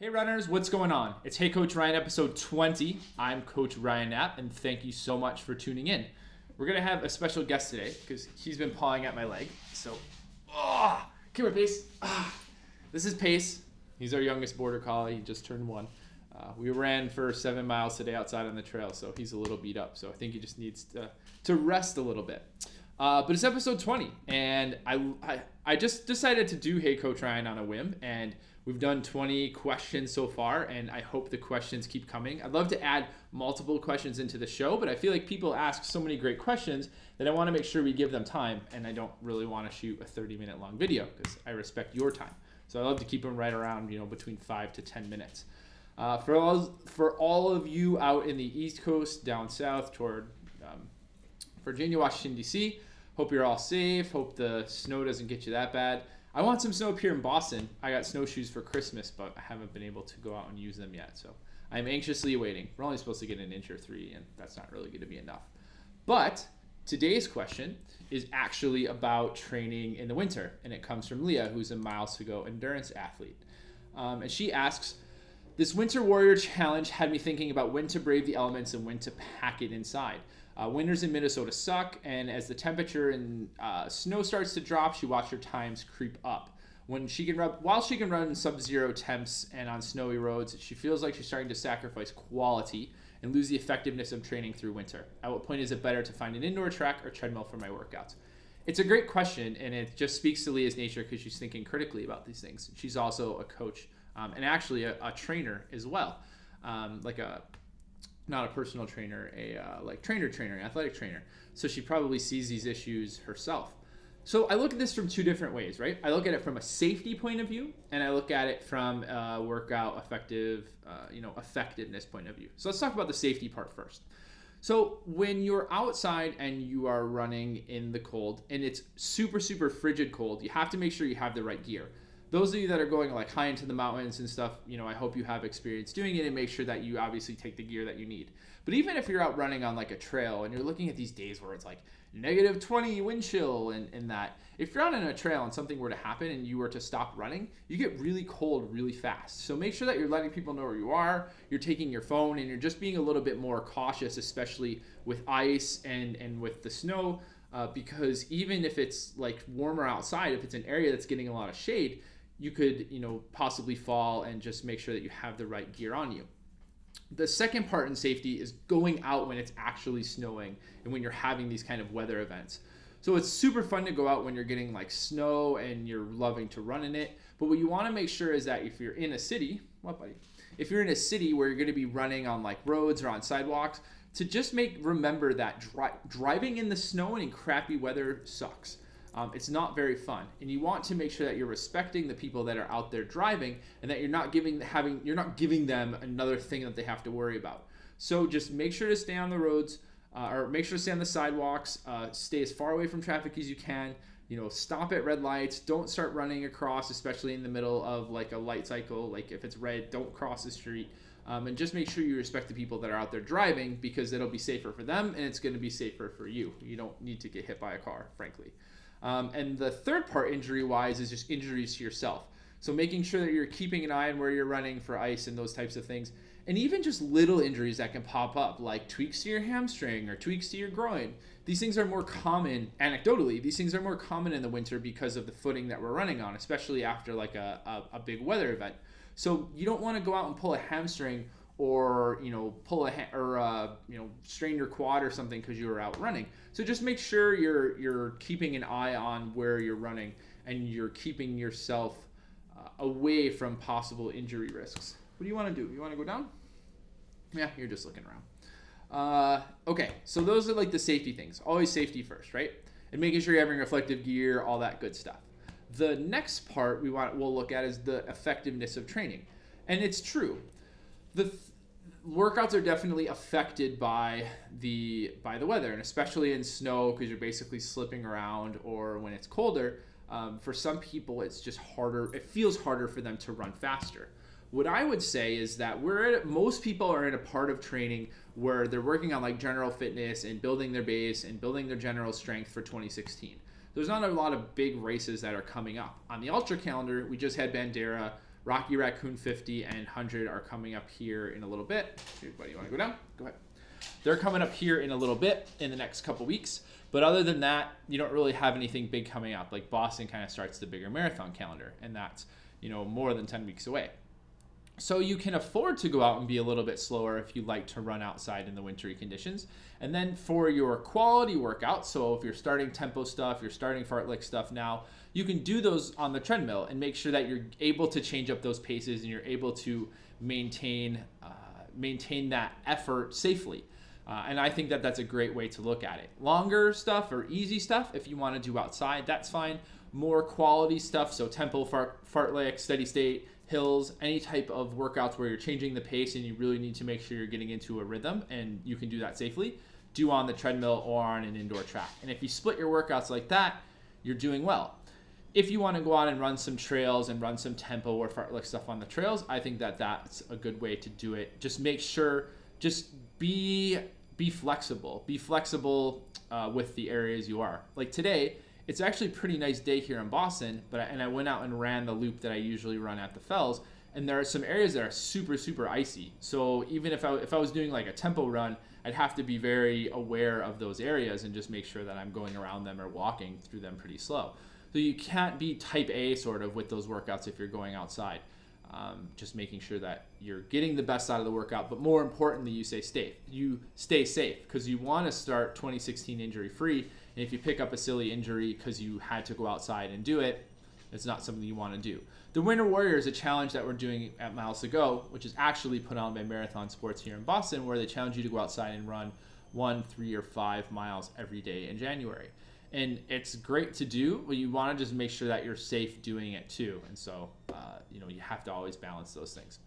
Hey runners, what's going on? It's Hey Coach Ryan episode 20. I'm Coach Ryan Knapp and thank you so much for tuning in. We're going to have a special guest today because he's been pawing at my leg. So, come here Pace. This is Pace. He's our youngest border collie. He just turned 1. We ran for 7 miles today outside on the trail, so he's a little beat up. So I think he just needs to rest a little bit. But it's episode 20 and I just decided to do Hey Coach Ryan on a whim, and we've done 20 questions so far, and I hope the questions keep coming. I'd love to add multiple questions into the show, but I feel like people ask so many great questions that I want to make sure we give them time, and I don't really want to shoot a 30-minute long video because I respect your time. So I love to keep them right around, between 5 to 10 minutes. For all of you out in the East Coast, down south toward Virginia, Washington, D.C., hope you're all safe. Hope the snow doesn't get you that bad. I want some snow up here in Boston. I got snowshoes for Christmas, but I haven't been able to go out and use them yet. So I'm anxiously waiting. We're only supposed to get an inch or 3, and that's not really going to be enough. But today's question is actually about training in the winter, and it comes from Leia, who's a miles to go endurance athlete. And she asks, this Winter Warrior Challenge had me thinking about when to brave the elements and when to pack it inside. Winters in Minnesota suck, and as the temperature and snow starts to drop, she watched her times creep up. While she can run in sub-zero temps and on snowy roads, she feels like she's starting to sacrifice quality and lose the effectiveness of training through winter. At what point is it better to find an indoor track or treadmill for my workouts? It's a great question, and it just speaks to Leah's nature because she's thinking critically about these things. She's also a coach and actually a trainer as well, not a personal trainer, trainer, athletic trainer. So she probably sees these issues herself. So I look at this from 2 different ways, right? I look at it from a safety point of view, and I look at it from a workout effectiveness point of view. So let's talk about the safety part first. So when you're outside and you are running in the cold, and it's super, super frigid cold, you have to make sure you have the right gear. Those of you that are going high into the mountains and stuff, I hope you have experience doing it and make sure that you obviously take the gear that you need. But even if you're out running on a trail and you're looking at these days where it's negative 20 wind chill and that, if you're out on a trail and something were to happen and you were to stop running, you get really cold really fast. So make sure that you're letting people know where you are, you're taking your phone, and you're just being a little bit more cautious, especially with ice and with the snow, because even if it's warmer outside, if it's an area that's getting a lot of shade, you could, possibly fall, and just make sure that you have the right gear on you. The second part in safety is going out when it's actually snowing and when you're having these kind of weather events. So it's super fun to go out when you're getting snow and you're loving to run in it. But what you want to make sure is that if you're in a city, if you're in a city where you're going to be running on roads or on sidewalks, to just remember that driving in the snow and in crappy weather sucks. It's not very fun, and you want to make sure that you're respecting the people that are out there driving, and that you're not giving them another thing that they have to worry about. So just make sure to stay on the roads, or make sure to stay on the sidewalks. Stay as far away from traffic as you can. Stop at red lights. Don't start running across, especially in the middle of a light cycle. If it's red, don't cross the street. And just make sure you respect the people that are out there driving, because it'll be safer for them and it's going to be safer for you. You don't need to get hit by a car, frankly. And the third part, injury-wise, is just injuries to yourself. So making sure that you're keeping an eye on where you're running for ice and those types of things. And even just little injuries that can pop up, like tweaks to your hamstring or tweaks to your groin. These things are more common, anecdotally, these things are more common in the winter because of the footing that we're running on, especially after a big weather event. So you don't want to go out and pull a hamstring or strain your quad or something because you were out running. So just make sure you're keeping an eye on where you're running, and you're keeping yourself away from possible injury risks. What do you want to do? You want to go down? Yeah, you're just looking around. Okay, so those are the safety things. Always safety first, right? And making sure you're having reflective gear, all that good stuff. The next part we'll look at is the effectiveness of training. And it's true. The workouts are definitely affected by the weather, and especially in snow, because you're basically slipping around, or when it's colder. For some people, it's just harder. It feels harder for them to run faster. What I would say is that most people are in a part of training where they're working on general fitness and building their base and building their general strength for 2016. There's not a lot of big races that are coming up. On the ultra calendar, we just had Bandera, Rocky Raccoon 50 and 100 are coming up here in a little bit. Everybody, you want to go down? Go ahead. They're coming up here in a little bit in the next couple weeks. But other than that, you don't really have anything big coming up. Like Boston kind of starts the bigger marathon calendar, and that's, more than 10 weeks away. So you can afford to go out and be a little bit slower if you like to run outside in the wintry conditions. And then for your quality workouts, so if you're starting tempo stuff, you're starting fartlek stuff now, you can do those on the treadmill and make sure that you're able to change up those paces and you're able to maintain that effort safely. And I think that that's a great way to look at it. Longer stuff or easy stuff, if you want to do outside, that's fine. More quality stuff, so tempo, fartlek, steady state, hills, any type of workouts where you're changing the pace and you really need to make sure you're getting into a rhythm and you can do that safely, do on the treadmill or on an indoor track. And if you split your workouts like that, you're doing well. If you want to go out and run some trails and run some tempo or fartlek stuff on the trails, I think that that's a good way to do it. Just make sure, just be flexible. Be flexible with the areas you are. Like today, it's actually a pretty nice day here in Boston, and I went out and ran the loop that I usually run at the Fells, and there are some areas that are super, super icy. So even if I was doing like a tempo run, I'd have to be very aware of those areas and just make sure that I'm going around them or walking through them pretty slow. So you can't be type A sort of with those workouts if you're going outside. Just making sure that you're getting the best out of the workout, but more importantly, you stay safe because you want to start 2016 injury free. And if you pick up a silly injury because you had to go outside and do it, it's not something you want to do. The Winter Warrior is a challenge that we're doing at Miles to Go, which is actually put on by Marathon Sports here in Boston, where they challenge you to go outside and run 1, 3, or 5 miles every day in January. And it's great to do, but you want to just make sure that you're safe doing it too. And so, you have to always balance those things.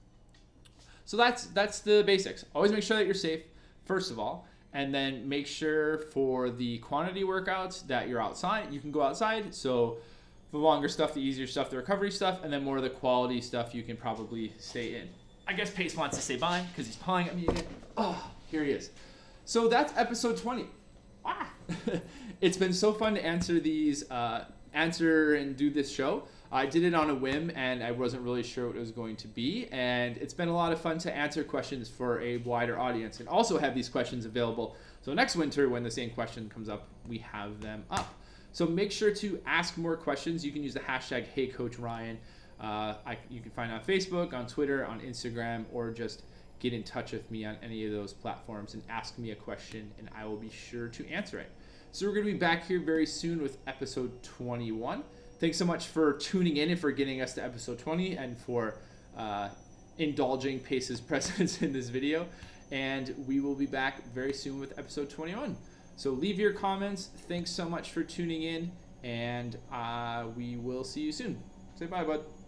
So that's the basics. Always make sure that you're safe, first of all, and then make sure for the quantity workouts that you're outside. You can go outside. So the longer stuff, the easier stuff, the recovery stuff, and then more of the quality stuff you can probably stay in. I guess Pace wants to stay by because he's pawing at me again. Oh, here he is. So that's episode 20. It's been so fun to answer and do this show. I did it on a whim and I wasn't really sure what it was going to be, and it's been a lot of fun to answer questions for a wider audience and also have these questions available. So next winter when the same question comes up, we have them up. So make sure to ask more questions. You can use the hashtag HeyCoachRyan. You can find it on Facebook, on Twitter, on Instagram, or just get in touch with me on any of those platforms and ask me a question and I will be sure to answer it. So we're going to be back here very soon with episode 21. Thanks so much for tuning in and for getting us to episode 20 and for indulging Pace's presence in this video. And we will be back very soon with episode 21. So leave your comments. Thanks so much for tuning in, and we will see you soon. Say bye, bud.